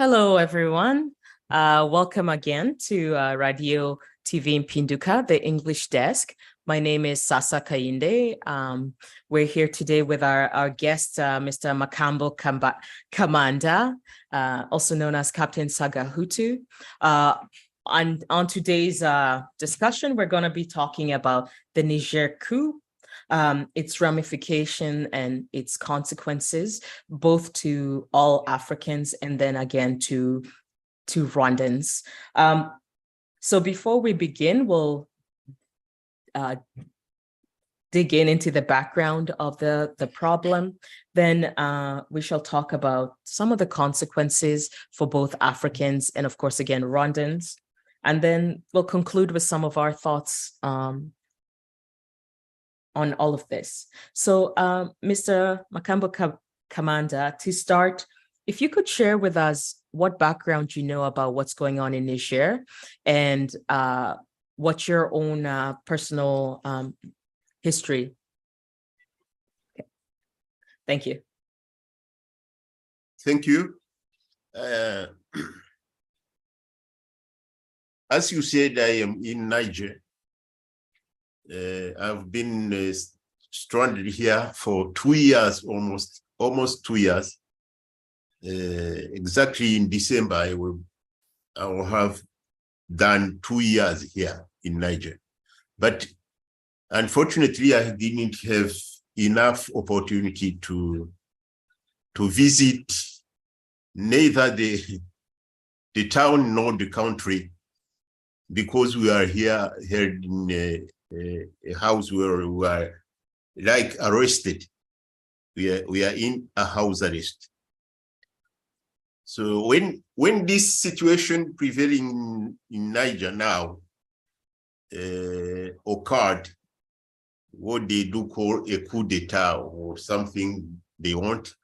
Hello, everyone. Welcome again to Radio TV Mpinduka, the English desk. My name is Sasa Kainde. We're here today with our guest, Mr. Makambo Kamanda, also known as Captain Sagahutu. On today's discussion, we're going to be talking about the Niger coup, its ramification and its consequences, both to all Africans and then again to Rwandans. So before we begin, we'll dig into the background of the problem. Then we shall talk about some of the consequences for both Africans and, of course, again, Rwandans. And then we'll conclude with some of our thoughts on all of this. So Mr. Makambo Kamanda, to start, if you could share with us what background you know about what's going on in Niger and what's your own personal history. Okay. Thank you. Thank you. As you said, I am in Niger. I've been stranded here for 2 years, almost 2 years. Exactly in December, I will have done 2 years here in Niger. But unfortunately, I didn't have enough opportunity to visit neither the town nor the country, because we are here in a house where we are like arrested. We are in a house arrest. So when this situation prevailing in Niger now occurred, what they do call a coup d'etat or something they want,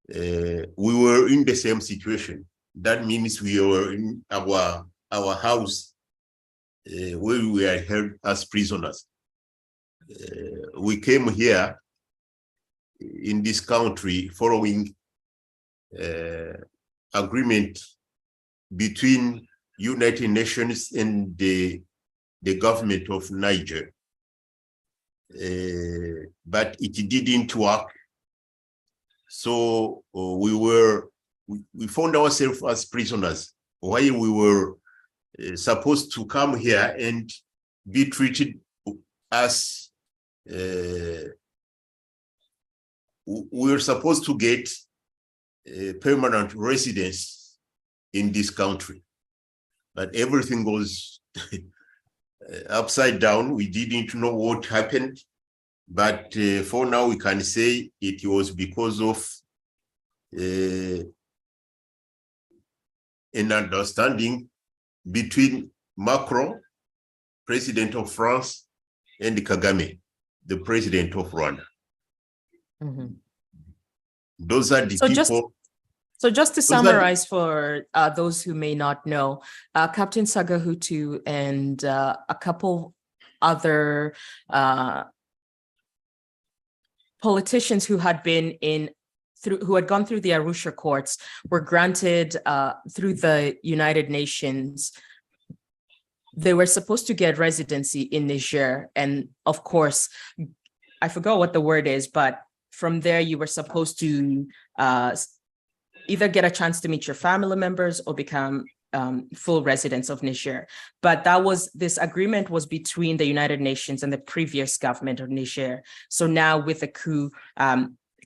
we were in the same situation. That means we were in our house where we are held as prisoners. We came here in this country following agreement between United Nations and the government of Niger. But it didn't work. So we found ourselves as prisoners while we were supposed to come here and be treated as we were supposed to get permanent residence in this country. But everything was upside down. We didn't know what happened. But for now, we can say it was because of an understanding between Macron, president of France, and Kagame, the president of Rwanda. Mm-hmm. Those are the people. So just to summarize for those who may not know, Captain Sagahutu and a couple other politicians who had gone through the Arusha courts were granted through the United Nations. They were supposed to get residency in Niger. And of course, I forgot what the word is, but from there, you were supposed to either get a chance to meet your family members or become full residents of Niger. But this agreement was between the United Nations and the previous government of Niger. So now with the coup,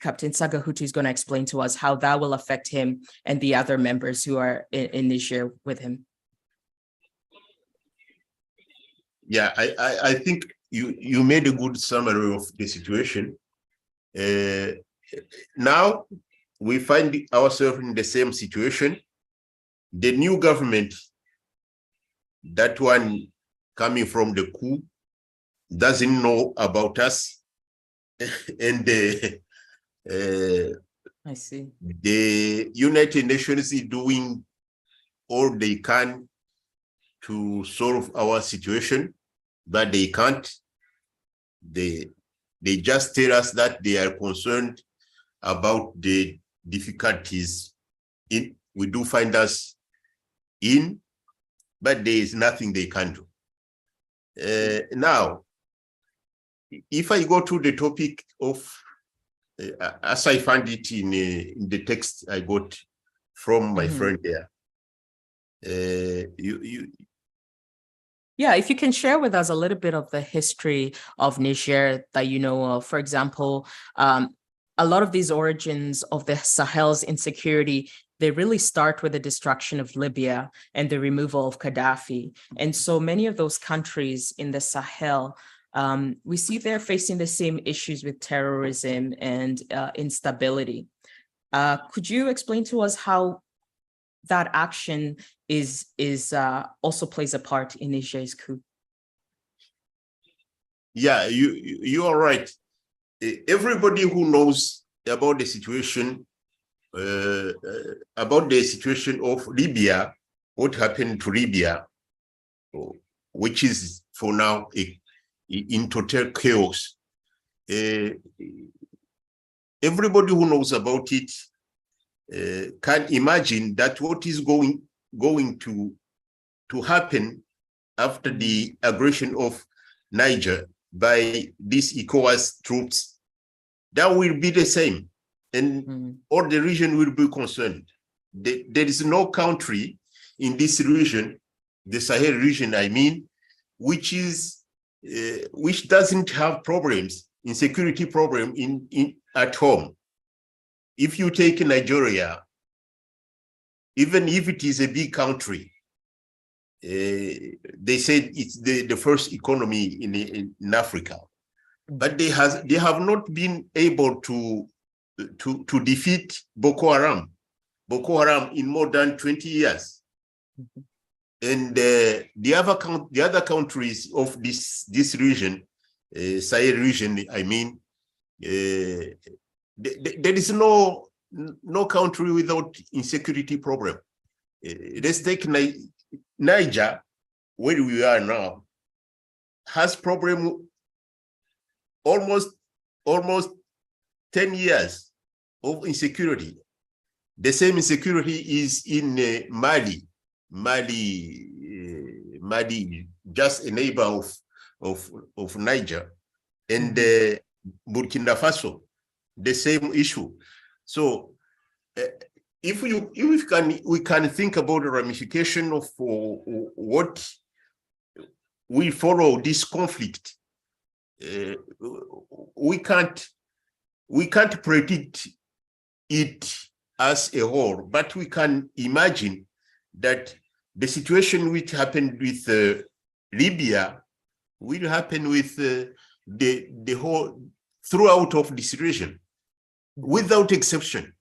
Captain Sagahutu is going to explain to us how that will affect him and the other members who are in Niger with him. Yeah, I think you made a good summary of the situation. Now we find ourselves in the same situation. The new government, that one coming from the coup, doesn't know about us. And I see. The United Nations is doing all they can to solve our situation, but they can't. They just tell us that they are concerned about the difficulties we do find us in, but there is nothing they can do. Now, if I go to the topic of, as I found it in the text I got from my friend there, yeah, if you can share with us a little bit of the history of Niger that you know of. For example, a lot of these origins of the Sahel's insecurity, they really start with the destruction of Libya and the removal of Kadhafi. And so many of those countries in the Sahel, we see they're facing the same issues with terrorism and instability. Could you explain to us how that action is also plays a part in Niger's coup? Yeah, you are right. Everybody who knows about the situation of Libya, what happened to Libya, which is for now in total chaos. Everybody who knows about it can imagine that what is going to happen after the aggression of Niger by these ECOWAS troops, that will be the same, and all the region will be concerned. There is no country in this region, the Sahel region, I mean, which doesn't have problems, insecurity problem at home. If you take Nigeria, even if it is a big country, they said it's the first economy in Africa, but they have not been able to defeat Boko Haram in more than 20 years. And the other countries of this region, Sahel region, I mean, there is no country without insecurity problem. Let's take Niger, where we are now, has problem almost 10 years of insecurity. The same insecurity is in Mali, just a neighbor of Niger, and Burkina Faso, the same issue. So if we can think about the ramification of what will follow this conflict, we can't predict it as a whole, but we can imagine that the situation which happened with Libya will happen with the whole throughout of this region, without exception,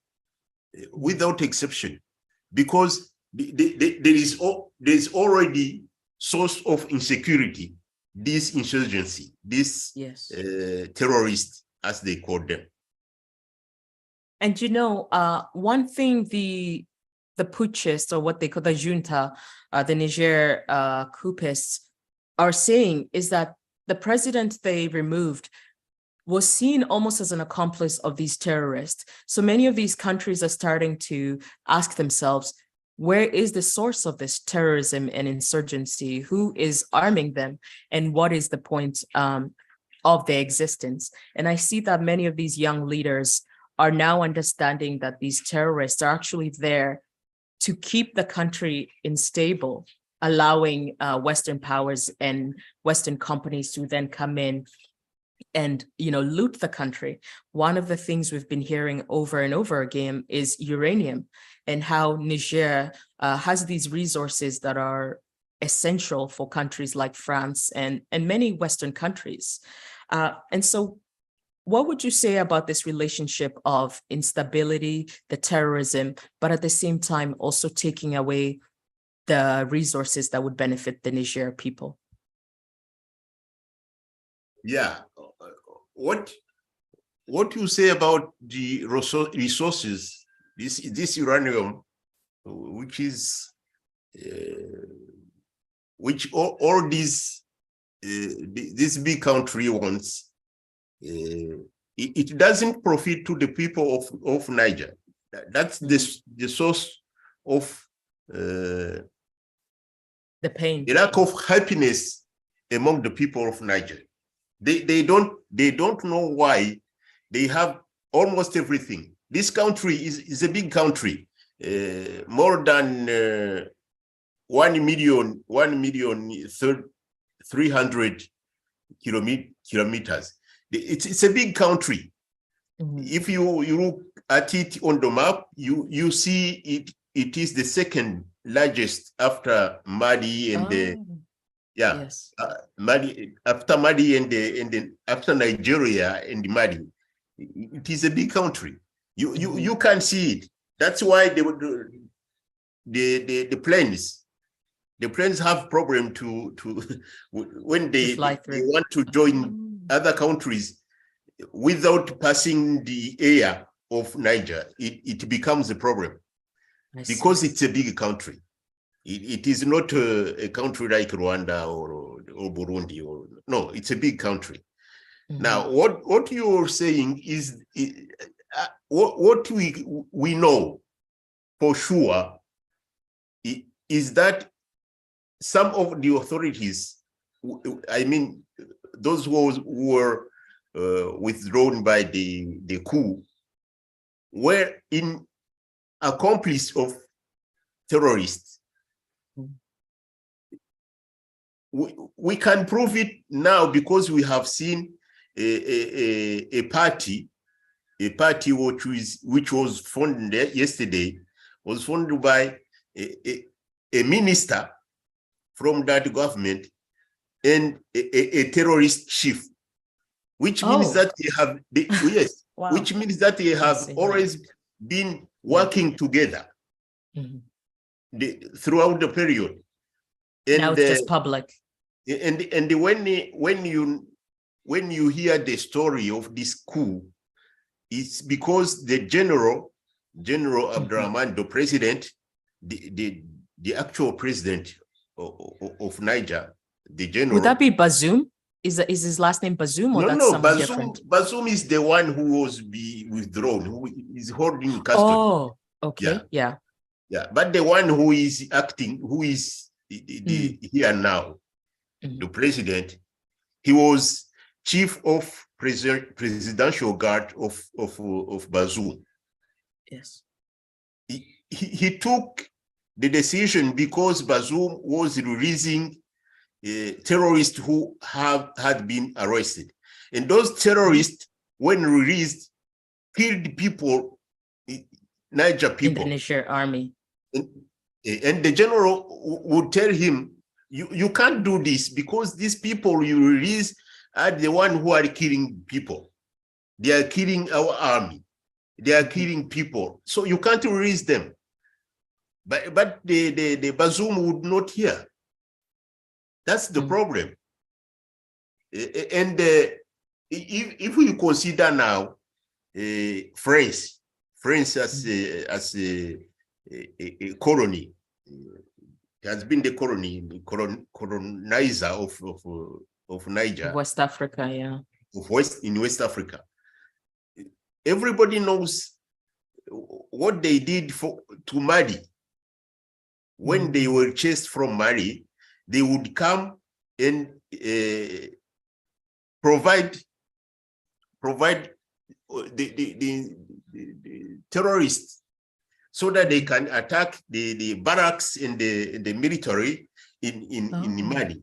because there is already source of insecurity, this insurgency, this terrorists, as they call them. And one thing the putschists, or what they call the junta, the Niger coupists, are saying is that the president they removed was seen almost as an accomplice of these terrorists. So many of these countries are starting to ask themselves, where is the source of this terrorism and insurgency? Who is arming them? And what is the point of their existence? And I see that many of these young leaders are now understanding that these terrorists are actually there to keep the country unstable, allowing Western powers and Western companies to then come in and loot the country. One of the things we've been hearing over and over again is uranium, and how Niger has these resources that are essential for countries like France and many Western countries. And so what would you say about this relationship of instability, the terrorism, but at the same time also taking away the resources that would benefit the Niger people? Yeah, what you say about the resources, this uranium, which all these this big country wants, it doesn't profit to the people of Niger. That's the source of The pain. a lack of happiness among the people of Niger. They don't know why. They have almost everything. This country is a big country, more than 1,300,000 kilometers. It's a big country. Mhm. If you look at it on the map, you see it is the second largest after Mali and Yes. Mali, after Mali and after Nigeria and Mali. It is a big country. You can see it. That's why the planes have problem to when they want to join other countries without passing the air of Niger. It becomes a problem because it's a big country. It is not a country like Rwanda or Burundi no. It's a big country. Mm-hmm. Now, what you're saying is what we know for sure is that some of the authorities, I mean, those who were withdrawn by the coup, were in accomplice of terrorists. We can prove it now because we have seen a party which was formed yesterday, was formed by a minister from that government and a terrorist chief, which means that they have wow. Which means that they have always been working together throughout the period. And now it's just public. And when you hear the story of this coup, it's because the general Abdurrahman, the president, the actual president of Niger, the general. Would that be Bazoum? Is his last name Bazoum, or that's something different? Bazoum is the one who was withdrawn, who is holding custody. Oh, okay, yeah. But the one who is acting, who is here now, the president, he was chief of presidential guard of Bazoum. Yes. He took the decision because Bazoum was releasing terrorists who had been arrested. And those terrorists, when released, killed people, Niger people. In the Niger army. And the general would tell him, you can't do this because these people you release are the ones who are killing people. They are killing our army. They are killing people. So you can't release them. But the Bazoum would not hear. That's the problem. And if we consider now France as a colony, has been the colonizer of Niger, West Africa, yeah, in West Africa. Everybody knows what they did to Mali. When they were chased from Mali, they would come and provide the terrorists so that they can attack the barracks and the military in Mali.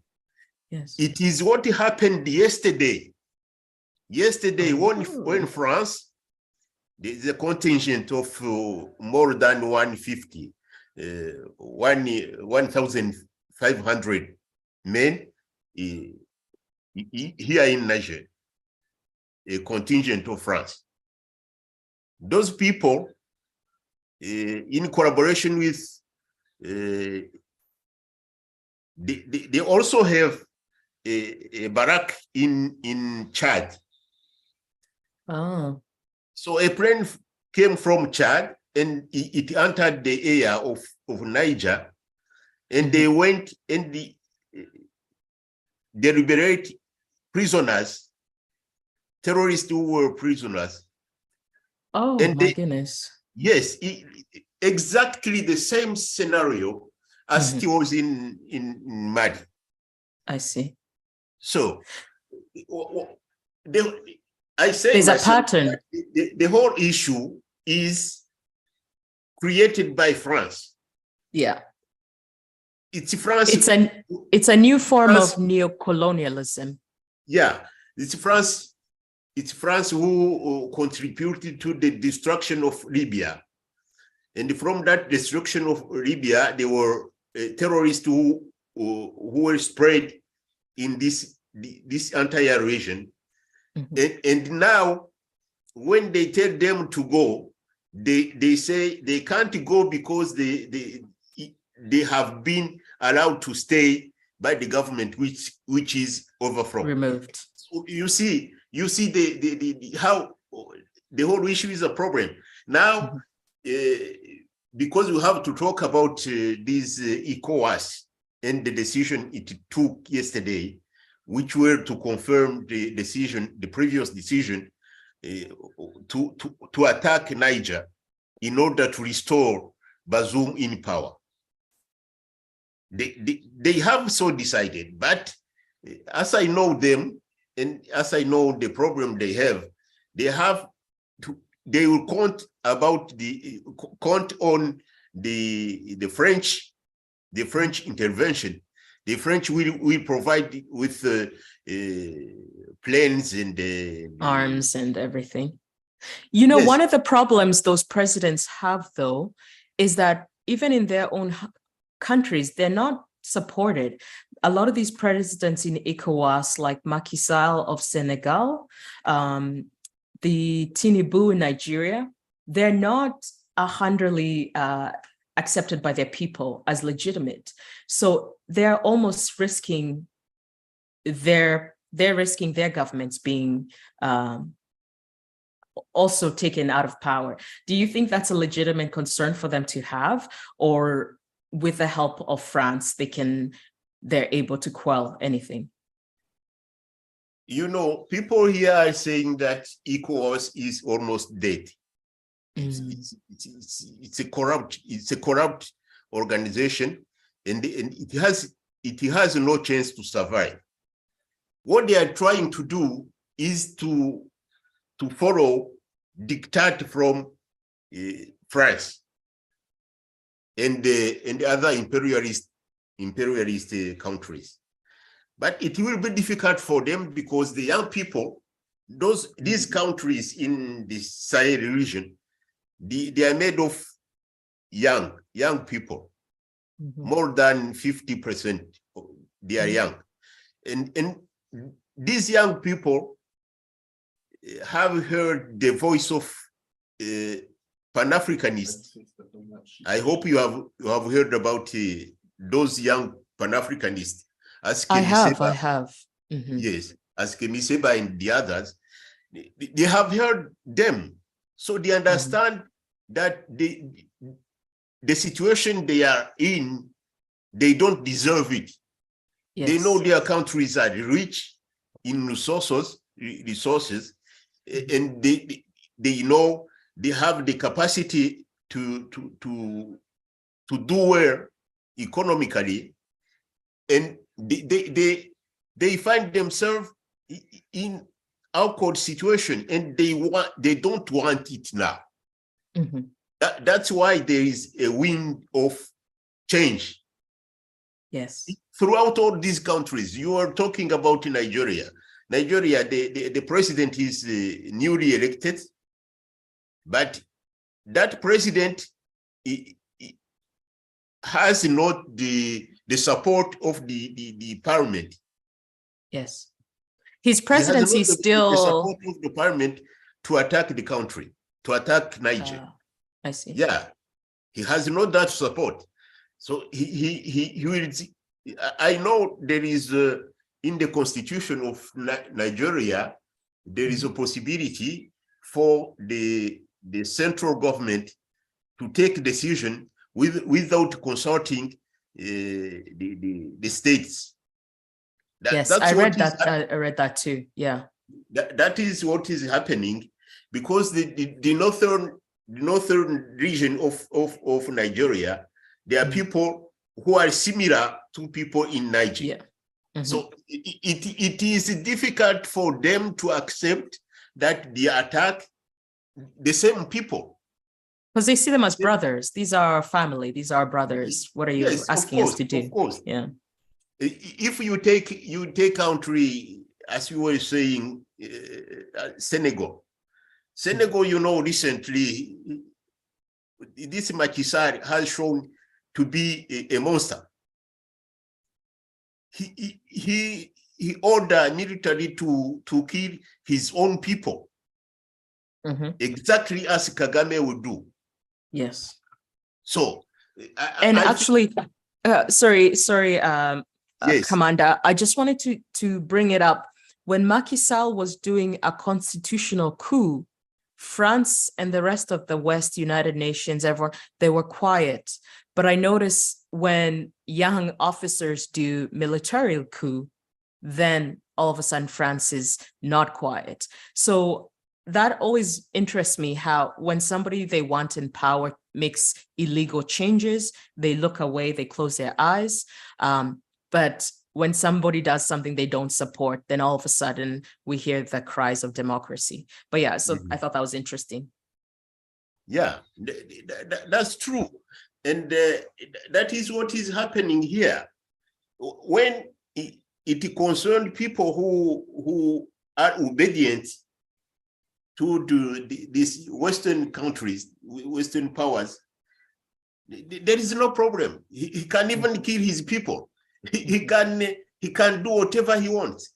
Yes. It is what happened yesterday. When France, the contingent of more than 150, 1,500 men here in Niger, a contingent of France. Those people, in collaboration with, they also have a barrack in Chad. Oh. So a plane came from Chad and it entered the area of Niger, and they went and they liberate prisoners, terrorists who were prisoners. Oh, and my goodness. Yes, exactly the same scenario as it was in Mali. I see. So I say there's a pattern. The whole issue is created by France. Yeah. It's France. It's a new form of neocolonialism. Yeah, it's France. It's France who contributed to the destruction of Libya. And from that destruction of Libya, there were terrorists who were spread in this entire region. And now, when they tell them to go, they say they can't go because they have been allowed to stay by the government, which is overthrown. Removed. So you see how the whole issue is a problem. Now, because we have to talk about this ECOWAS and the decision it took yesterday, which were to confirm the decision, the previous decision, to attack Niger in order to restore Bazoum in power. They have so decided, but as I know them and as I know the problem they will count on the French intervention. The French will provide with planes and arms and everything. You know, yes. One of the problems those presidents have, though, is that even in their own countries, they're not supported. A lot of these presidents in ECOWAS, like Macky Sall of Senegal, the Tinubu in Nigeria, they're not 100% accepted by their people as legitimate. So they're almost risking their governments being also taken out of power. Do you think that's a legitimate concern for them to have, or with the help of France, they're able to quell anything? You know, people here are saying that ECOWAS is almost dead. It's a corrupt organization, and it has no chance to survive. What they are trying to do is to follow diktat from France and the other imperialist countries. But it will be difficult for them because the young people, these countries in the Sahel region, they are made of young people. More than 50%, they are young. And these young people have heard the voice of Pan-Africanists. I hope you have heard about those young Pan-Africanists. I have. Yes, as Kemi Seba and the others, they have heard them. So they understand that the situation they are in, they don't deserve it. Yes. They know their countries are rich in resources, and they know they have the capacity to do well economically, and they find themselves in awkward situation, and they don't want it now. That's why there is a wind of change. Yes. Throughout all these countries, you are talking about Nigeria. Nigeria, the president is newly elected, but that president has not the support of the parliament. Yes. His presidency is still the support of the parliament to attack the country, to attack Niger. I see. Yeah, he has not that support. So he will. I know there is in the constitution of Nigeria, there is a possibility for the central government to take decision without consulting the states. Yes, I read that too. Yeah, that is what is happening, because the northern northern region of Nigeria, there are people who are similar to people in Niger. Yeah. So it is difficult for them to accept that they attack the same people. Because they see them as brothers. These are our family. These are our brothers. What are you asking us to do? Of course. Yeah. If you take country, as you were saying, Senegal. Senegal, recently, this Macky Sall has shown to be a monster. He ordered military to kill his own people, exactly as Kagame would do. Yes. So, sorry, yes. Commander, I just wanted to bring it up. When Macky Sall was doing a constitutional coup, France and the rest of the West, United Nations, everyone, they were quiet. But I noticed when young officers do military coup, then all of a sudden France is not quiet. So that always interests me, how when somebody they want in power makes illegal changes, they look away, they close their eyes. But when somebody does something they don't support, then all of a sudden we hear the cries of democracy. But yeah, so I thought that was interesting. Yeah, that's true. And that is what is happening here. When it concerned people who are obedient to these Western countries, Western powers, there is no problem. He can even kill his people. He can do whatever he wants.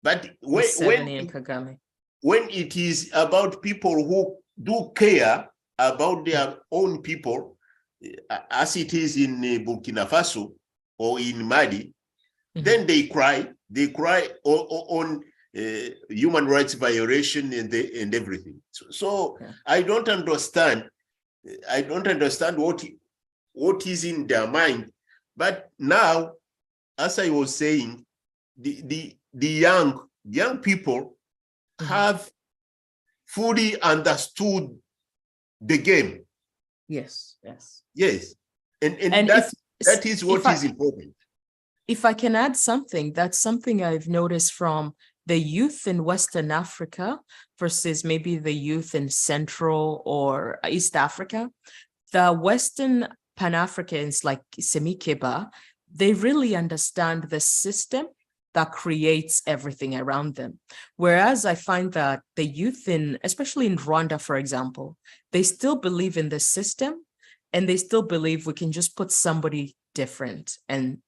But when it is about people who do care about their own people, as it is in Burkina Faso or in Mali, then they cry on human rights violation and everything. So I don't understand what is in their mind. But now, as I was saying, the young people have fully understood the game. Yes. And that is what is important. If I can add something, that's something I've noticed from the youth in Western Africa versus maybe the youth in Central or East Africa. The Western Pan-Africans like Semikeba, they really understand the system that creates everything around them. Whereas I find that the youth especially in Rwanda, for example, they still believe in the system and they still believe we can just put somebody different and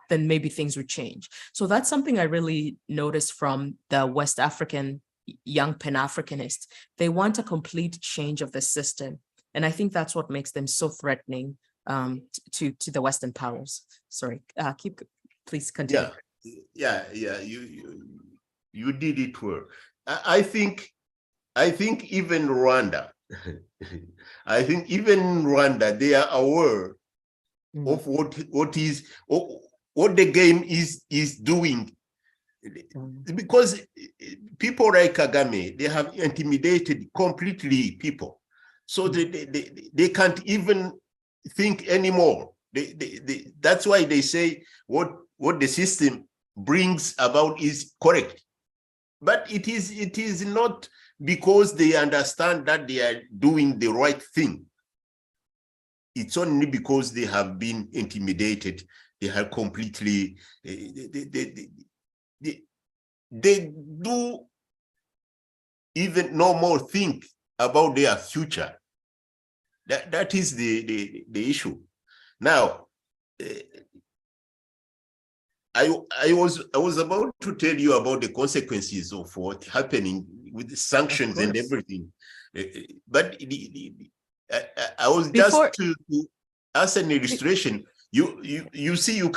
then maybe things would change. So that's something I really noticed from the West African young Pan-Africanists. They want a complete change of the system. And I think that's what makes them so threatening to the Western powers. Sorry, please continue. Yeah. You did it well. I think even Rwanda, they are aware of what the game is doing, because people like Kagame, they have intimidated completely people, so they can't even think anymore. That's why they say what the system brings about is correct, but it is not because they understand that they are doing the right thing. It's only because they have been intimidated. They have completely they do even no more think about their future. That is the issue. Now, I was about to tell you about the consequences of what's happening with the sanctions and everything, but I was just to as an illustration. You see, you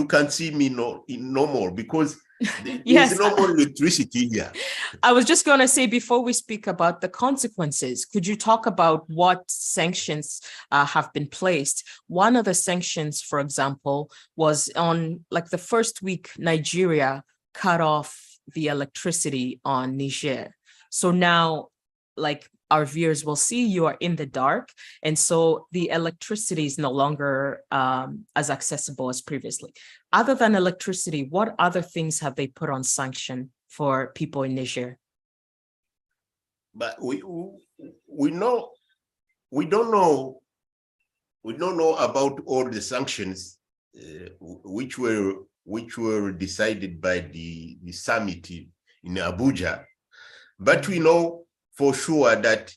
can't see me no more because there's no more electricity here. I was just going to say, before we speak about the consequences, could you talk about what sanctions have been placed? One of the sanctions, for example, was on like the first week, Nigeria cut off the electricity on Niger. So now, like our viewers will see, you are in the dark. And so the electricity is no longer as accessible as previously. Other than electricity, what other things have they put on sanction for people in Niger? But we know, we don't know about all the sanctions which were decided by the summit in Abuja, but we know for sure that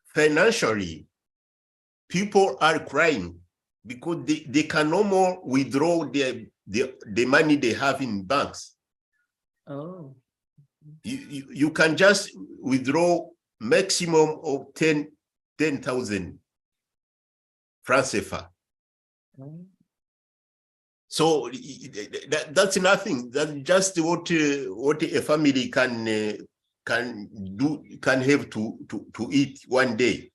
financially people are crying because they can no more withdraw the money they have in banks. Oh. You can just withdraw maximum of 10,000 francs CFA. So that's nothing. That's just what a family can have to eat one day.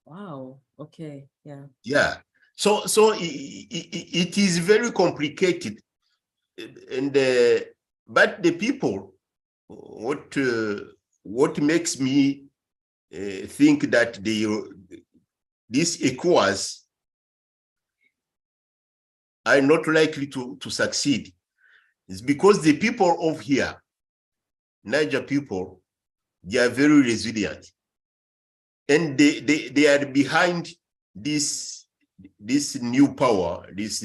Wow. Okay. Yeah. Yeah. So it is very complicated, and but the people, what makes me think that these ECOWAS are not likely to succeed is because the people of here, Niger people, they are very resilient, and they are behind this new power, this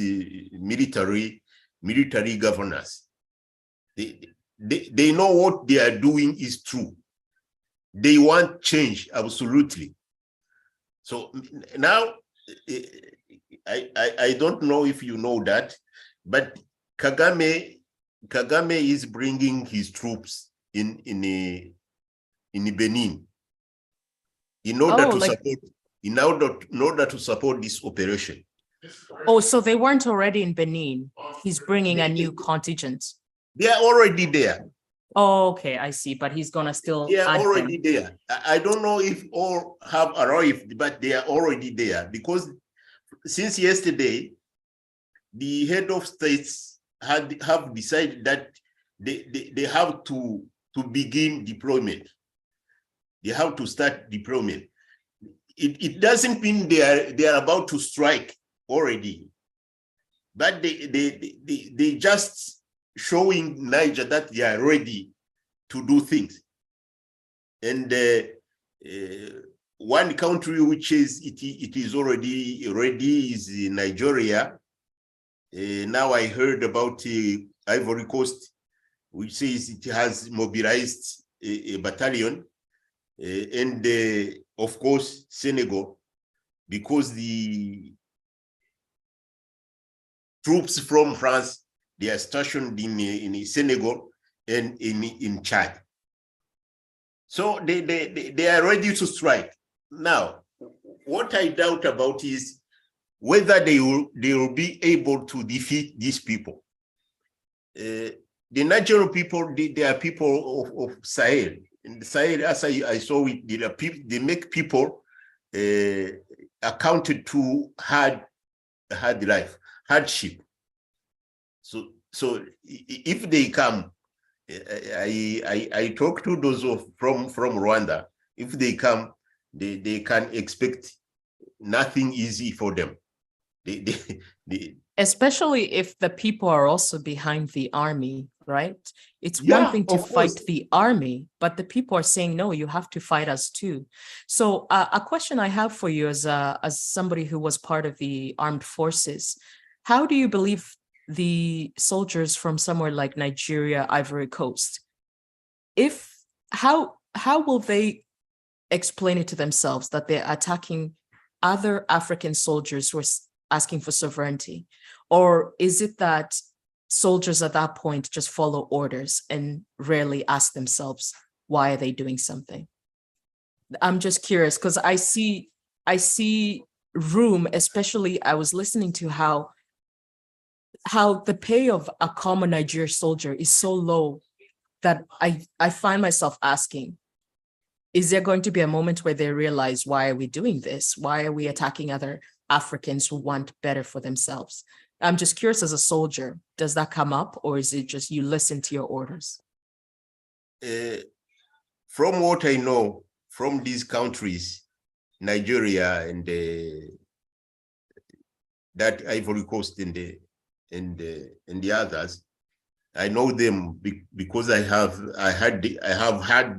military governance. They know what they are doing is true. They want change, absolutely. So now, I don't know if you know that, but Kagame is bringing his troops in Benin in order to support this operation. Oh, so they weren't already in Benin. He's bringing a new contingent. They are already there. Oh, okay, I see. But he's gonna still. They are already there. I don't know if all have arrived, but they are already there because since yesterday, the head of states have decided that they have to begin deployment. They have to start deployment. It doesn't mean they are about to strike already, but they just showing Niger that they are ready to do things. And one country which is it is already ready is Nigeria. Now I heard about Ivory Coast, which says it has mobilized a battalion, and of course Senegal, because the troops from France, they are stationed in Senegal and in Chad. So they are ready to strike. Now, what I doubt about is whether they will be able to defeat these people. The Nigerian people, they are people of Sahel. In the Sahel, as I saw it, they make people accounted to hard life, hardship. So if they come, I talk to those from Rwanda. If they come, they can expect nothing easy for them. Especially if the people are also behind the army, right? It's one thing to fight the army, but the people are saying, no, you have to fight us too. So a question I have for you as somebody who was part of the armed forces, how do you believe the soldiers from somewhere like Nigeria, Ivory Coast, how will they explain it to themselves that they're attacking other African soldiers who are asking for sovereignty? Or is it that soldiers at that point just follow orders and rarely ask themselves, why are they doing something? I'm just curious because I see room, especially I was listening to how the pay of a common Nigerian soldier is so low that I find myself asking, is there going to be a moment where they realize, why are we doing this? Why are we attacking other Africans who want better for themselves? I'm just curious, as a soldier, does that come up, or is it just you listen to your orders? From what I know, from these countries, Nigeria and that Ivory Coast and the others, I know them because I have had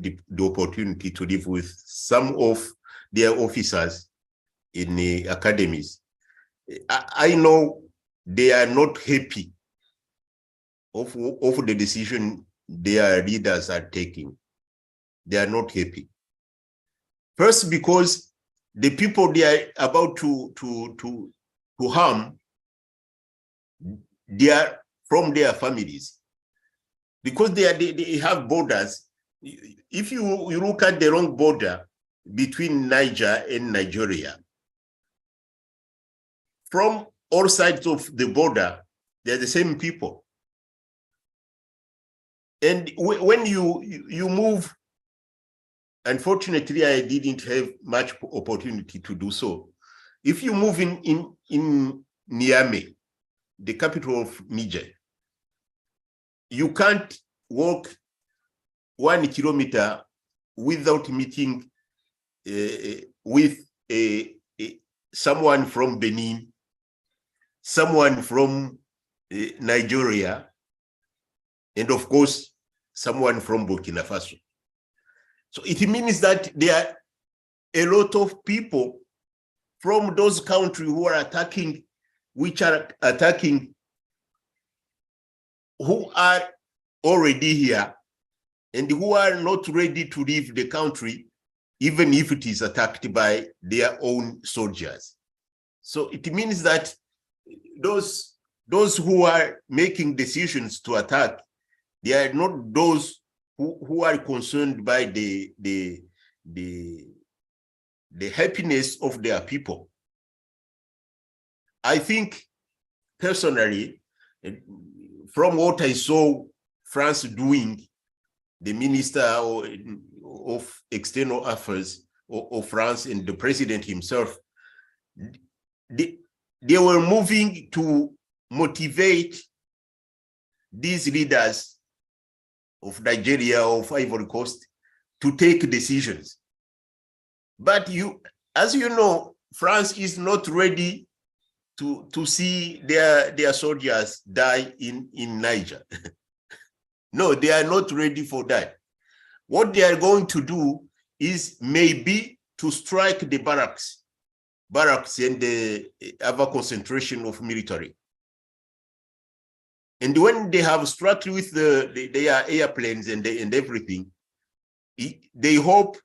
the opportunity to live with some of their officers in the academies. I know they are not happy of the decision their leaders are taking. They are not happy. First, because the people they are about to harm, they are from their families. Because they have borders. If you look at the wrong border between Niger and Nigeria, from all sides of the border, they're the same people. And when you move, unfortunately, I didn't have much opportunity to do so. If you move in Niamey, the capital of Niger, you can't walk 1 kilometer without meeting with someone from Benin, someone from Nigeria, and of course, someone from Burkina Faso. So it means that there are a lot of people from those countries who are attacking, who are already here and who are not ready to leave the country, even if it is attacked by their own soldiers. So it means that those who are making decisions to attack, they are not those who are concerned by the happiness of their people. I think personally, from what I saw France doing, the Minister of External Affairs of France and the President himself, they were moving to motivate these leaders of Nigeria, of Ivory Coast, to take decisions. But as you know, France is not ready to see their soldiers die in Niger. No, they are not ready for that. What they are going to do is maybe to strike the barracks and the other concentration of military. And when they have struck with their airplanes and everything, they hope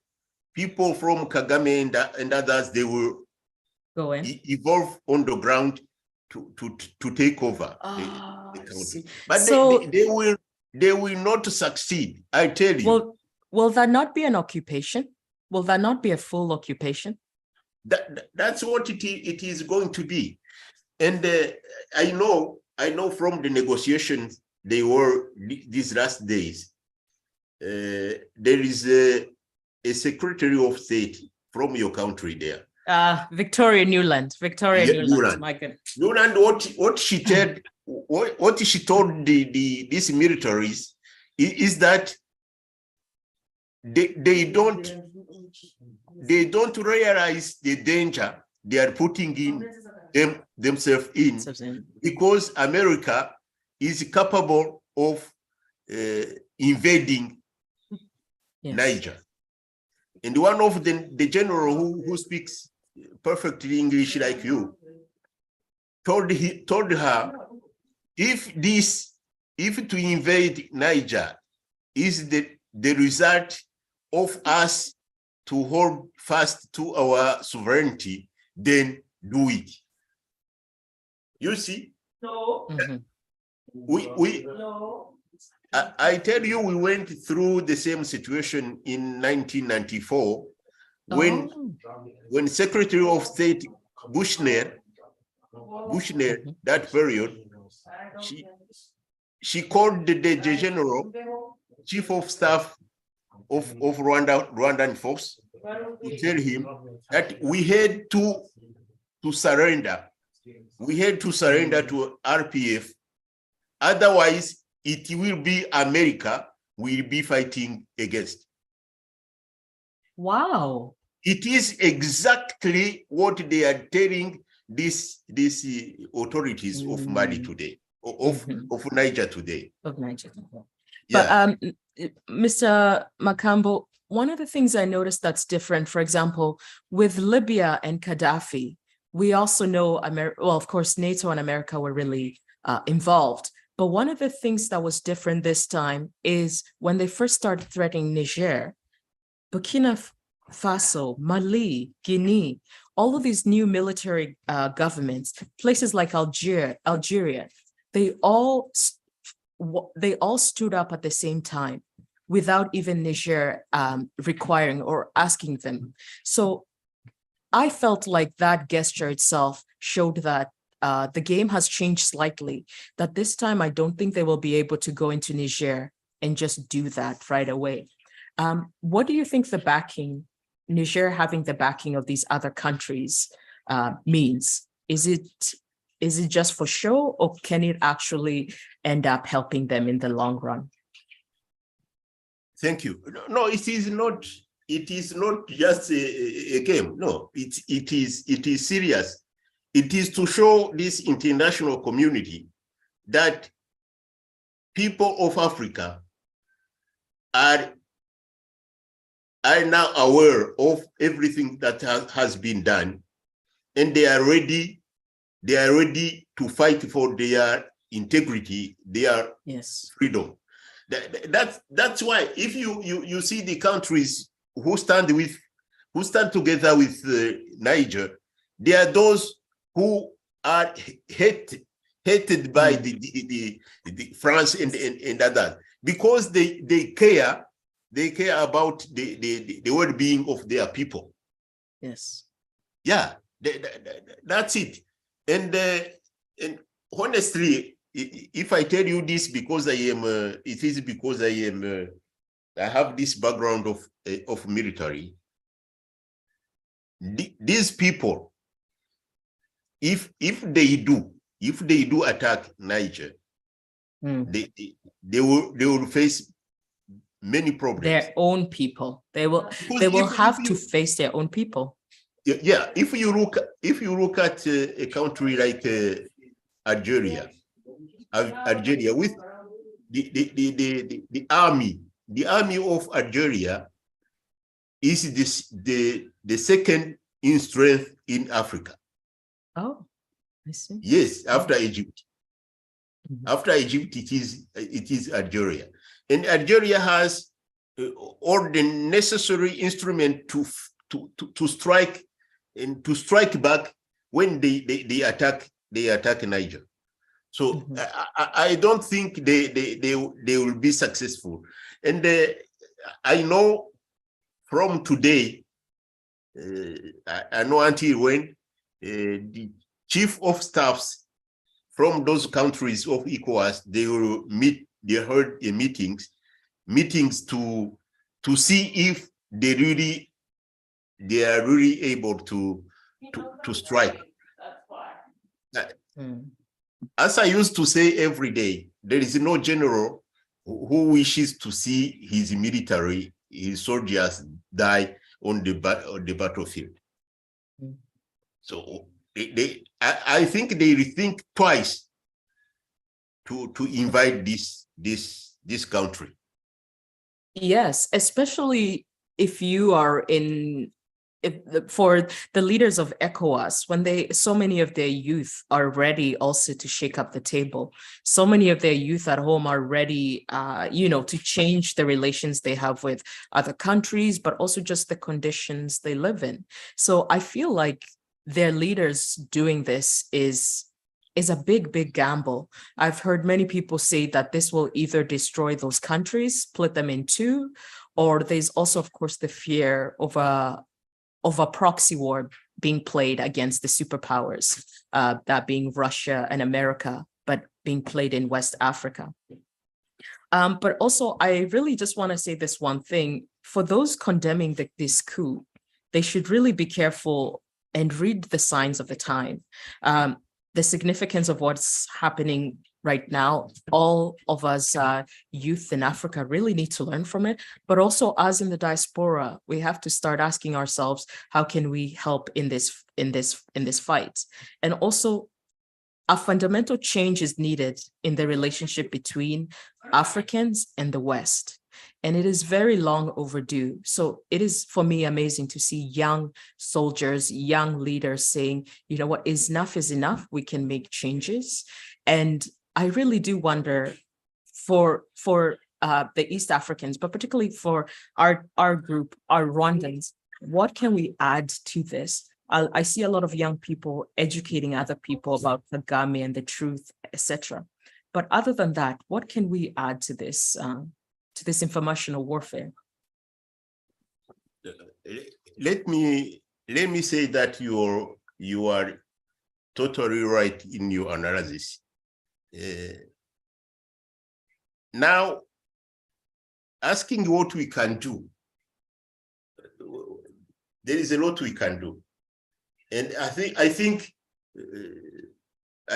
people from Kagame and others, they will go in, evolve on the ground to take over the country. But so they will not succeed, I tell you. Will that not be an occupation? Will that not be a full occupation? That's what it is going to be. And I know from the negotiations they were these last days, there is a Secretary of State from your country there. Victoria Nuland. My goodness. Nuland, what she told these militaries is that they don't realize the danger they are putting in themselves in, because America is capable of invading Niger. And one of the general who speaks perfectly English like you told her, if to invade Niger is the result of us to hold fast to our sovereignty, then do it. You see? No. I tell you, we went through the same situation in 1994 when Secretary of State Bushner, that period, she called the general, chief of staff of Rwandan force, to tell him that we had to surrender. We had to surrender to RPF. Otherwise, it will be America we'll be fighting against. Wow. It is exactly what they are telling these authorities of Mali today, of Niger today. Of Niger. Yeah. But Mr. Makambo, one of the things I noticed that's different, for example, with Libya and Gaddafi, we also know, well, of course, NATO and America were really involved. But one of the things that was different this time is when they first started threatening Niger, Burkina Faso, Mali, Guinea, all of these new military governments, places like Algeria, they all stood up at the same time without even Niger requiring or asking them. So I felt like that gesture itself showed that the game has changed slightly, that this time I don't think they will be able to go into Niger and just do that right away. What do you think the backing, Niger having the backing of these other countries means? Is it just for show, or can it actually end up helping them in the long run? Thank you. No, it is not. It is not just a game. No, it is serious. It is to show this international community that people of Africa are now aware of everything that has been done, and they are ready to fight for their integrity, their freedom. That's why if you see the countries who stand together with Niger, they are those who are hated by the France and others, because they care about the well-being of their people. Yes. Yeah, that's it. And honestly, if I tell you this because I am, it is because I have this background of military. These people, if they do attack Niger, they will face many problems. Their own people. They will have to face their own people. Yeah, if you look at a country like Algeria with the army of Algeria is the second in strength in Africa. Oh, I see. Yes, after Egypt. After Egypt, it is Algeria, and Algeria has all the necessary instrument to strike and to strike back when they attack Niger. So I don't think they will be successful. And I know from today, I know until when the chief of staffs from those countries of ECOWAS, they will meet, they hold meetings to see if they are really able to strike. As I used to say every day, there is no general who wishes to see his military, his soldiers die on the battlefield. So I think they rethink twice to invite this country. Yes, especially if you are for the leaders of ECOWAS, when so many of their youth are ready also to shake up the table. So many of their youth at home are ready, to change the relations they have with other countries, but also just the conditions they live in. So I feel like their leaders doing this is a big gamble. I've heard many people say that this will either destroy those countries, split them in two, or there's also, of course, the fear of a proxy war being played against the superpowers, that being Russia and America, but being played in West Africa. But also, I really just want to say this one thing. For those condemning this coup, they should really be careful and read the signs of the time. The significance of what's happening right now. All of us youth in Africa really need to learn from it, but also us in the diaspora, we have to start asking ourselves, how can we help in this fight? And also, a fundamental change is needed in the relationship between Africans and the West. And it is very long overdue. So it is, for me, amazing to see young soldiers, young leaders saying, you know what, enough is enough. We can make changes. And I really do wonder for the East Africans, but particularly for our group, our Rwandans, what can we add to this? I see a lot of young people educating other people about Kagame and the truth, etc. But other than that, what can we add to this informational warfare? Let me say that you are totally right in your analysis. Now, asking what we can do, there is a lot we can do. And I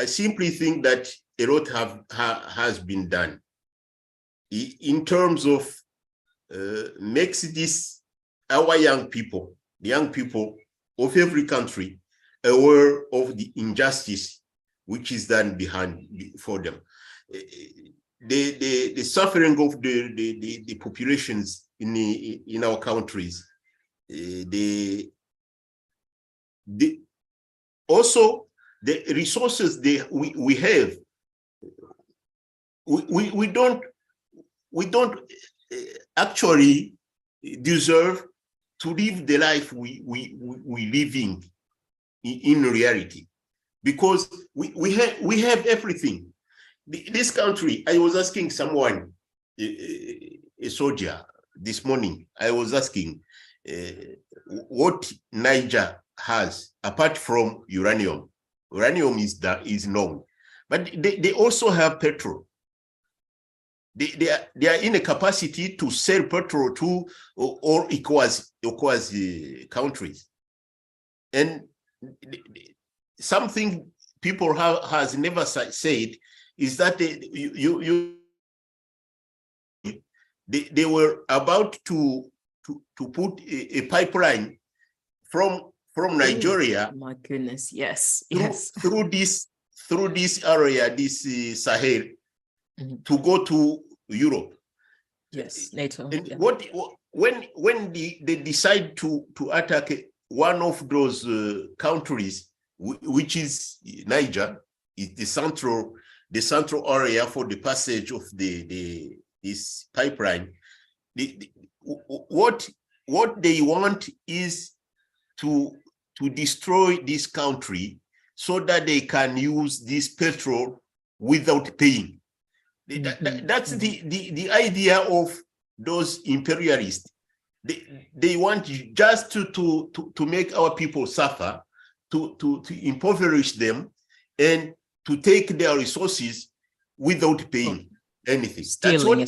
simply think that a lot has been done in terms of makes this our young people, the young people of every country, aware of the injustice which is done for them. The suffering of the populations in our countries, also the resources we have, we don't actually deserve to live the life we living in reality, because we have everything. This country, I was asking someone, a soldier this morning, I was asking what Niger has apart from uranium. Uranium is known, but they also have petrol. They are in a capacity to sell petrol to or equals countries. And something people has never said is that they were about to put a pipeline from Nigeria. Oh, my goodness, yes, through this area, this Sahel, to go to Europe. Yes, NATO. And yeah. when they decide to attack one of those countries, which is Niger, is the central area for the passage of this pipeline. What they want is to destroy this country so that they can use this petrol without paying. That's the idea of those imperialists. They want just to make our people suffer, to impoverish them, and to take their resources without paying anything. Stealing,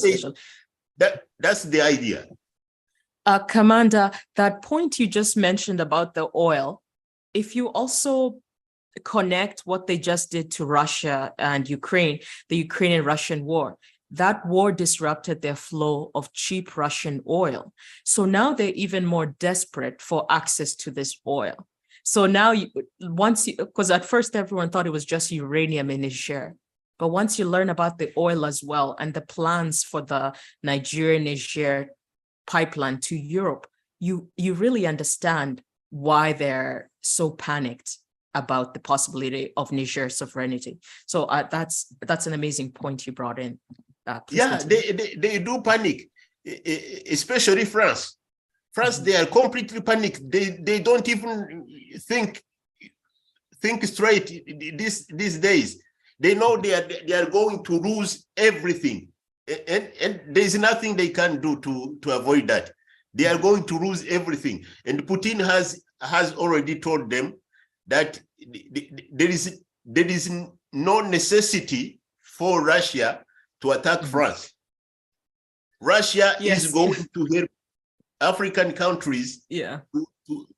that's the idea. Commander, that point you just mentioned about the oil, if you also connect what they just did to Russia and Ukraine, the Ukrainian-Russian war, that war disrupted their flow of cheap Russian oil. So now they're even more desperate for access to this oil. So now, because at first everyone thought it was just uranium in Niger, but once you learn about the oil as well and the plans for the Niger pipeline to Europe, you really understand why they're so panicked about the possibility of Niger sovereignty. So that's an amazing point you brought in. They do panic, especially France. France, they are completely panicked. They don't even think straight these days. They know they are going to lose everything, and there's nothing they can do to avoid that. They are going to lose everything, and Putin has already told them that there is no necessity for Russia to attack France. Russia is going to help African countries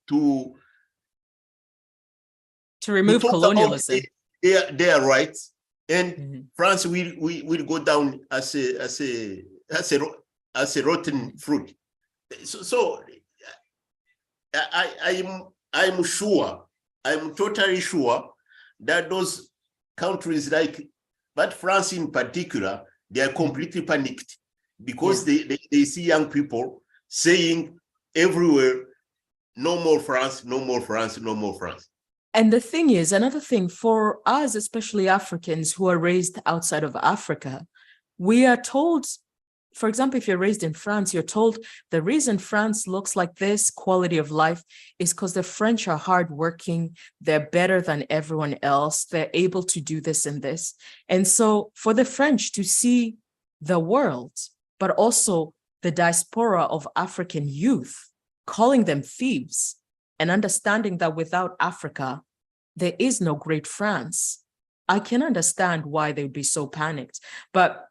to remove colonialism, their rights, and France will go down as a rotten fruit. So I'm sure, I'm totally sure that those countries but France in particular, they are completely panicked because they see young people saying everywhere, no more France, no more France, no more France. And the thing is, another thing for us, especially Africans who are raised outside of Africa, we are told, for example, if you're raised in France, you're told the reason France looks like this quality of life is because the French are hardworking, they're better than everyone else, they're able to do this and this. And so for the French to see the world, but also the diaspora of African youth, calling them thieves, and understanding that without Africa, there is no great France, I can understand why they would be so panicked. But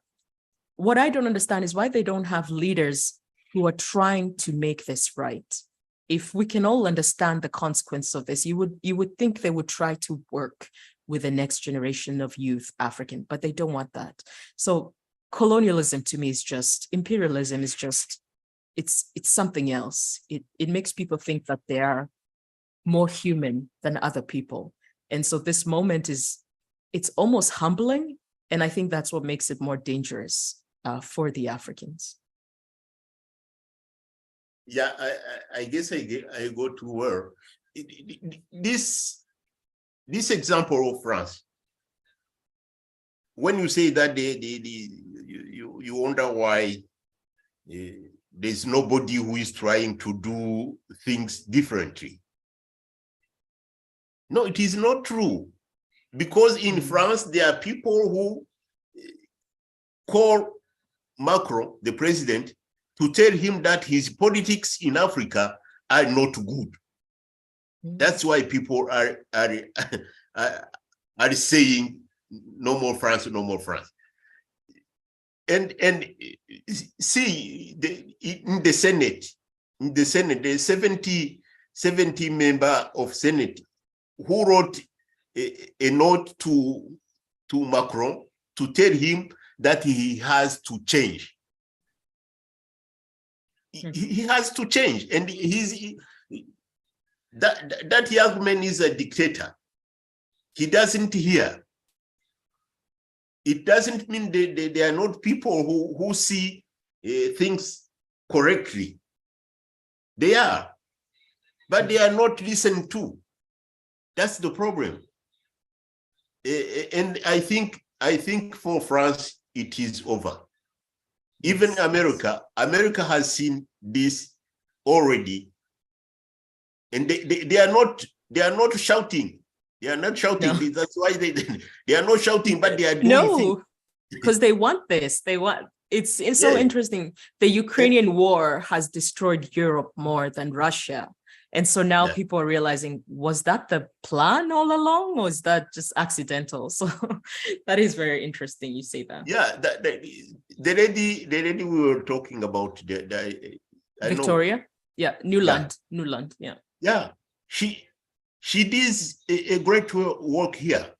what I don't understand is why they don't have leaders who are trying to make this right. If we can all understand the consequence of this, you would think they would try to work with the next generation of youth African, but they don't want that. So colonialism to me is just, imperialism is just, it's something else. It makes people think that they are more human than other people. And so this moment it's almost humbling. And I think that's what makes it more dangerous for the Africans. Yeah, I guess I go to where this example of France, when you say that you wonder why there's nobody who is trying to do things differently. No, it is not true. Because in France, there are people who call Macron, the president, to tell him that his politics in Africa are not good. That's why people are saying no more France, no more France. And see, in the Senate, there's 70 member of Senate who wrote a note to Macron to tell him that he has to change. He has to change, and that young man is a dictator. He doesn't hear. It doesn't mean they are not people who see things correctly. They are, but they are not listened to. That's the problem. And I think for France, it is over. Even America has seen this already, and they are not shouting. They are not shouting. No. That's why they are not shouting, but they are doing things. Because they want this. It's so interesting. The Ukrainian war has destroyed Europe more than Russia. And so now people are realizing, was that the plan all along, or is that just accidental? So that is very interesting you say that. Yeah, the lady we were talking about, Victoria? Yeah, Newland, yeah. Yeah, she did a great work here.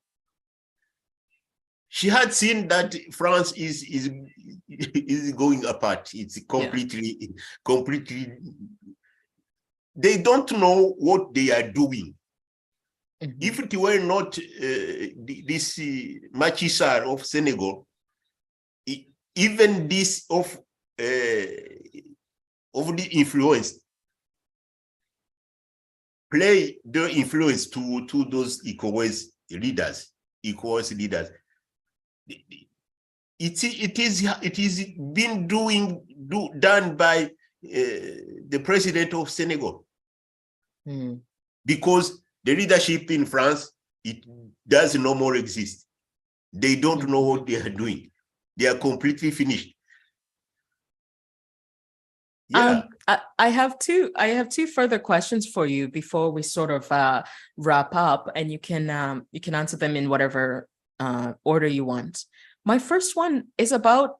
She had seen that France is going apart. It's completely. They don't know what they are doing. If it were not this Macky Sall of Senegal, even this of the influence, play their influence to those ECOWAS leaders. It is been done by the president of Senegal. Because the leadership in France, it does no more exist. They don't know what they are doing. They are completely finished. Yeah. I have two further questions for you before we sort of wrap up, and you can answer them in whatever order you want. My first one is about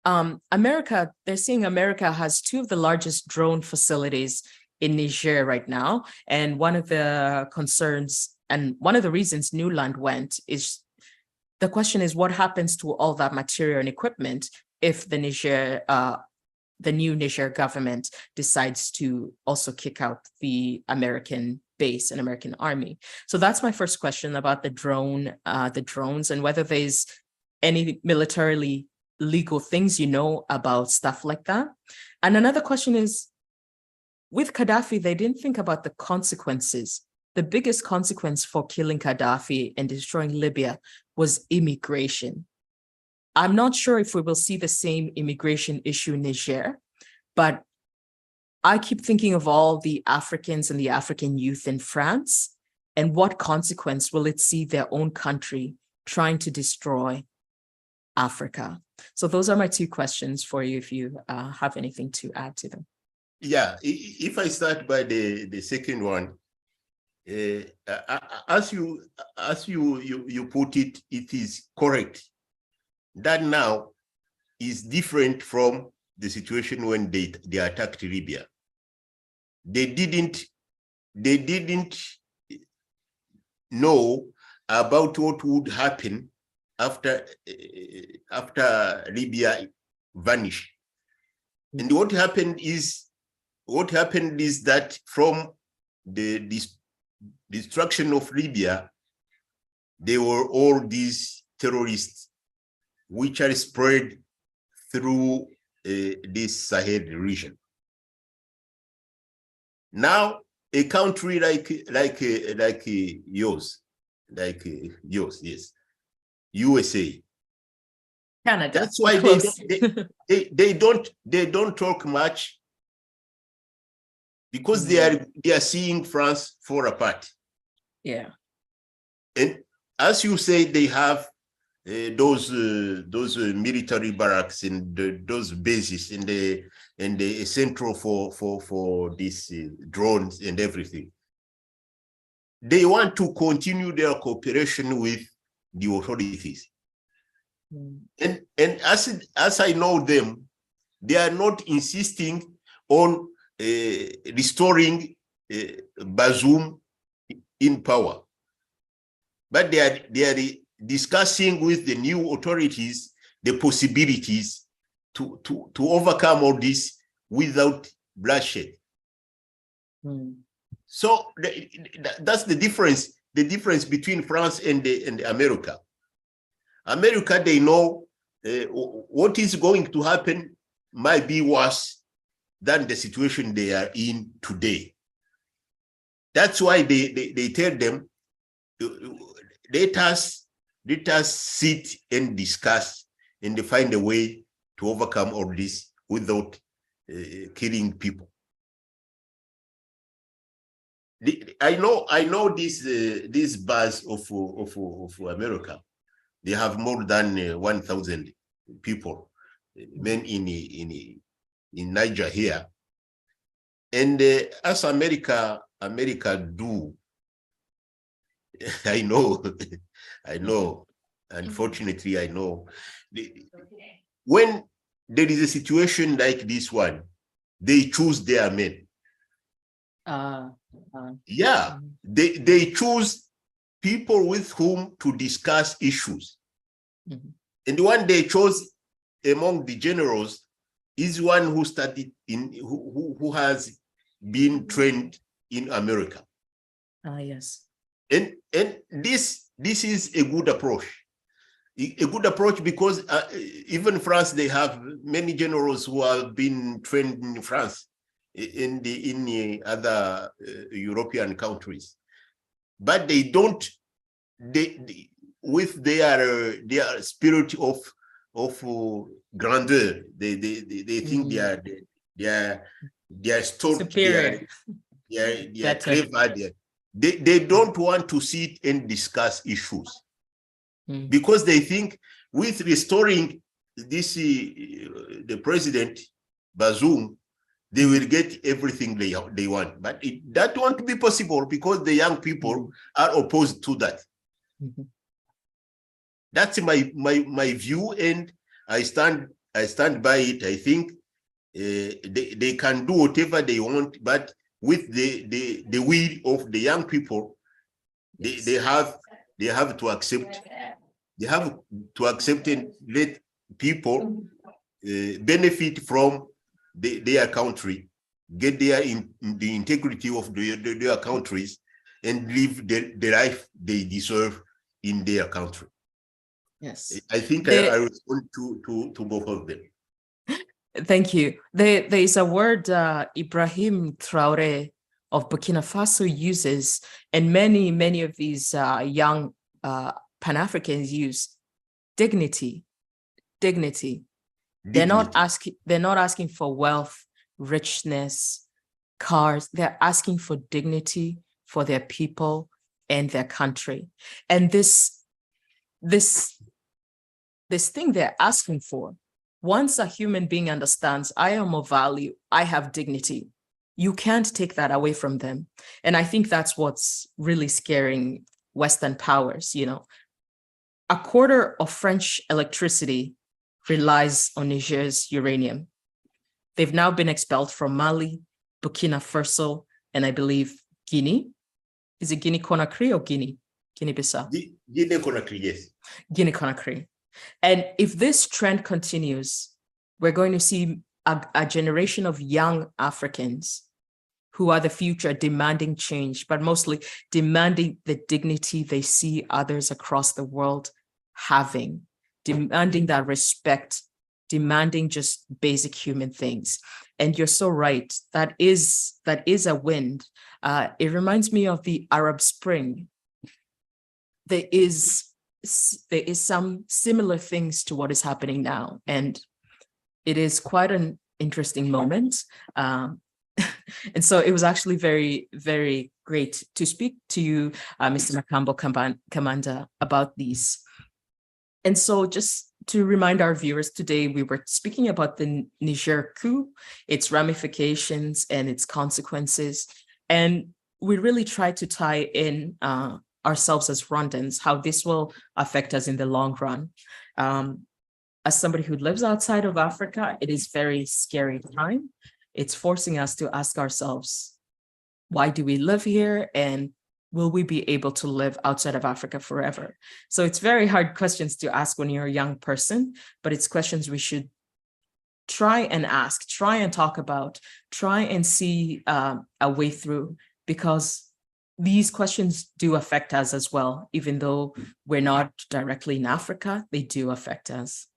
America. They're saying America has two of the largest drone facilities in Niger right now. And one of the concerns and one of the reasons Newland went is the question is, what happens to all that material and equipment if the new Niger government decides to also kick out the American base and American army? So that's my first question about the drones, and whether there's any militarily legal things you know about stuff like that. And another question is, with Gaddafi, they didn't think about the consequences. The biggest consequence for killing Gaddafi and destroying Libya was immigration. I'm not sure if we will see the same immigration issue in Niger, but I keep thinking of all the Africans and the African youth in France, and what consequence will it see their own country trying to destroy Africa? So those are my two questions for you, if you have anything to add to them. Yeah, if I start by the second one, as you put it, it is correct. That now is different from the situation when they attacked Libya. They didn't know about what would happen after Libya vanished. And what happened is that from the destruction of Libya, there were all these terrorists which are spread through this Sahel region. Now, a country like yours, yes, USA. Canada. That's why they don't talk much, because they are seeing France fall apart. Yeah. And as you say, they have those military barracks and those bases and the central for these drones and everything. They want to continue their cooperation with the authorities. And as I know them, they are not insisting on restoring Bazoum in power, but they are discussing with the new authorities the possibilities to overcome all this without bloodshed. So that's the difference between France and America. America, they know what is going to happen might be worse than the situation they are in today. That's why they tell them, let us sit and discuss and find a way to overcome all this without killing people. I know this buzz of America. They have more than 1,000 people, men in Niger here, and as America do, I know. Unfortunately, I know. When there is a situation like this one, they choose their men. Yeah, they choose people with whom to discuss issues. And the one they chose among the generals is one who studied who has been trained in America. Yes. And this is a good approach. A good approach because even France, they have many generals who have been trained in France, in the other European countries, but they don't. With their spirit of grandeur, they think they are superior. They are clever. They don't want to sit and discuss issues because they think with restoring this the president Bazoum, they will get everything they want. But that won't be possible because the young people are opposed to that. That's my view, and I stand by it. I think they can do whatever they want, but with the will of the young people, they have to accept They have to accept and let people benefit from their country, get the integrity of their countries, and live the life they deserve in their country. Yes. I think I respond to both of them. Thank you. There is a word Ibrahim Traore of Burkina Faso uses, and many of these young Pan-Africans use: dignity. They're not asking for wealth, richness, cars. They're asking for dignity for their people and their country. And this thing they're asking for, once a human being understands, I am of value, I have dignity, you can't take that away from them. And I think that's what's really scaring Western powers. You know, a quarter of French electricity relies on Niger's uranium. They've now been expelled from Mali, Burkina Faso, and I believe Guinea. Is it Guinea Conankry or Guinea-Bissau? Guinea Conankry, yes. Guinea Conankry. And if this trend continues, we're going to see a generation of young Africans who are the future demanding change, but mostly demanding the dignity they see others across the world having, demanding that respect, demanding just basic human things. And you're so right, that is a wind. It reminds me of the Arab Spring. There is some similar things to what is happening now. And it is quite an interesting moment. And so it was actually very, very great to speak to you, Mr. Makambo Kamanda, about these. And so just to remind our viewers, today we were speaking about the Niger coup, its ramifications and its consequences. And we really tried to tie in ourselves as Rwandans, how this will affect us in the long run. As somebody who lives outside of Africa, it is very scary time. It's forcing us to ask ourselves, why do we live here? And will we be able to live outside of Africa forever? So it's very hard questions to ask when you're a young person, but it's questions we should try and ask, try and talk about, try and see a way through, because these questions do affect us as well. Even though we're not directly in Africa, they do affect us.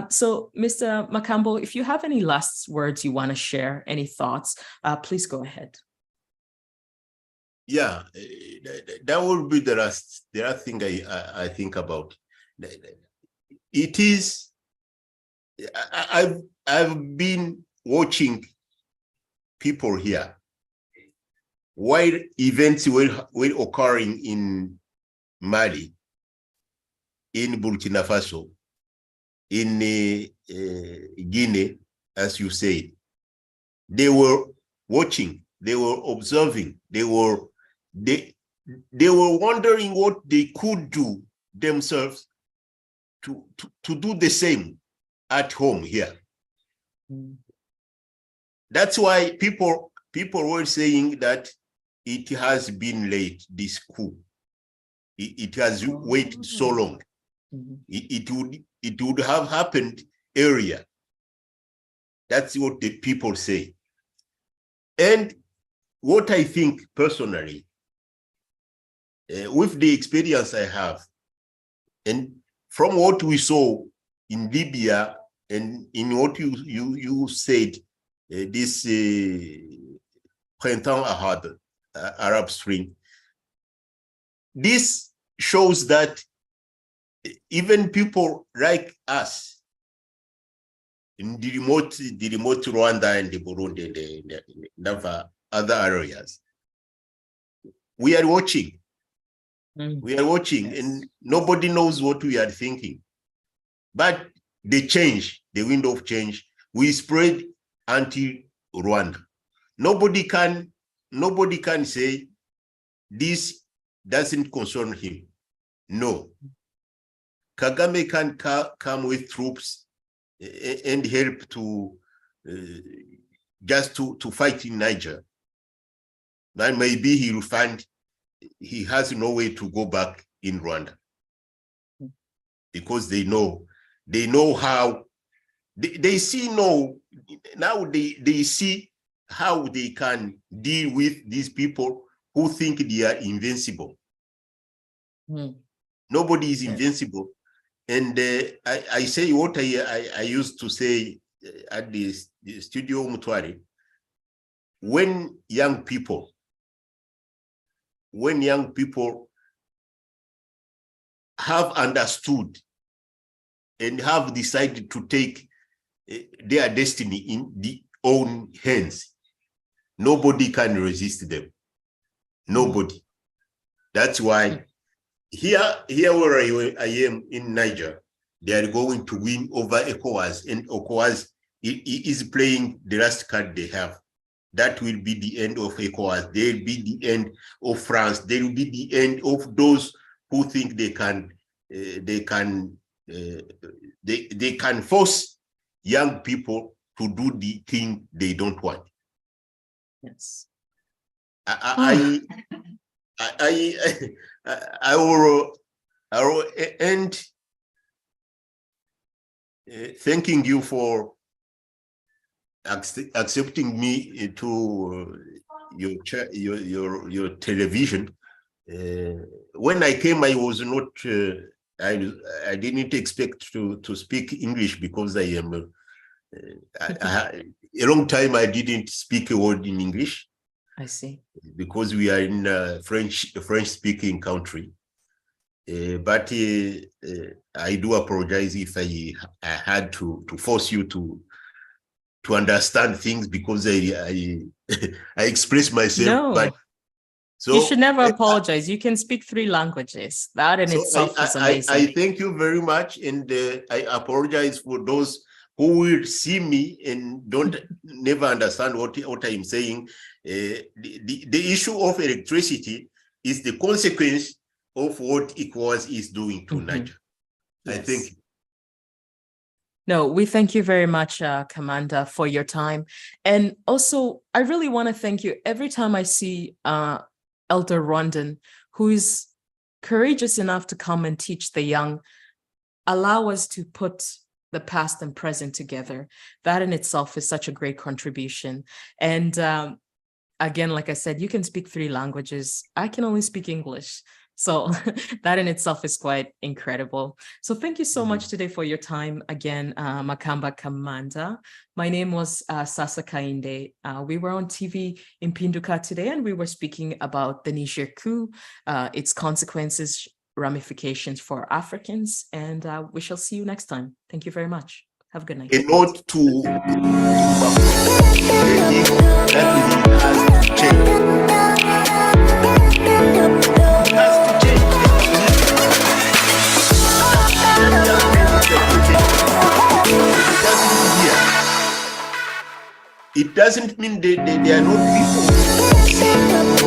So Mr. Makambo, if you have any last words you want to share, any thoughts, please go ahead. Yeah, that would be the last thing I think about. It is, I've been watching people here while events were occurring in Mali, in Burkina Faso, in Guinea, as you said. They were watching, they were observing, they were wondering what they could do themselves to do the same at home here. That's why people were saying that it has been late, this coup. It has waited so long. It would have happened earlier. That's what the people say. And what I think personally, with the experience I have, and from what we saw in Libya, and in what you said, this Printemps Arabe, Arab Spring, this shows that even people like us in the remote Rwanda and the Burundi and other areas, we are watching. We are watching, and nobody knows what we are thinking. But the change, the wind of change, we spread anti-Rwanda. Nobody can say this doesn't concern him. No. Kagame can come with troops and help to just to fight in Niger. Then maybe he will find he has no way to go back in Rwanda. because they know how they see how they can deal with these people who think they are invincible. Nobody is invincible. And I say what I used to say at the studio Mutwari, when young people have understood and have decided to take their destiny in their own hands, nobody can resist them. Nobody. That's why here where I am in Niger, they are going to win over ECOWAS, and ECOWAS is playing the last card they have. That will be the end of ECOWAS. There will be the end of France. There will be the end of those who think they can force young people to do the thing they don't want. Yes. I will end thanking you for accepting me to your television. When I came, I was not. I didn't expect to speak English because I am. A long time I didn't speak a word in English. I see. Because we are in a French-speaking country. But I do apologize if I had to force you to understand things, because I express myself. No, but you should never apologize. You can speak 3 languages. That in itself is amazing. I thank you very much, and I apologize for those who will see me and never understand what I'm saying. The issue of electricity is the consequence of what ECOWAS is doing to Niger. Yes. I think. No, we thank you very much, Commander, for your time. And also, I really want to thank you. Every time I see Elder Rondon, who is courageous enough to come and teach the young, allow us to put the past and present together. That in itself is such a great contribution. And again, like I said, you can speak 3 languages. I can only speak English. So that in itself is quite incredible. So thank you so much today for your time again, Makamba Commander. My name was Sasa Kainde. We were on TV in Pinduka today, and we were speaking about the Niger coup, its consequences, ramifications for Africans, and we shall see you next time. Thank you very much. Have a good night. A note to that has changed. It doesn't mean they are not people.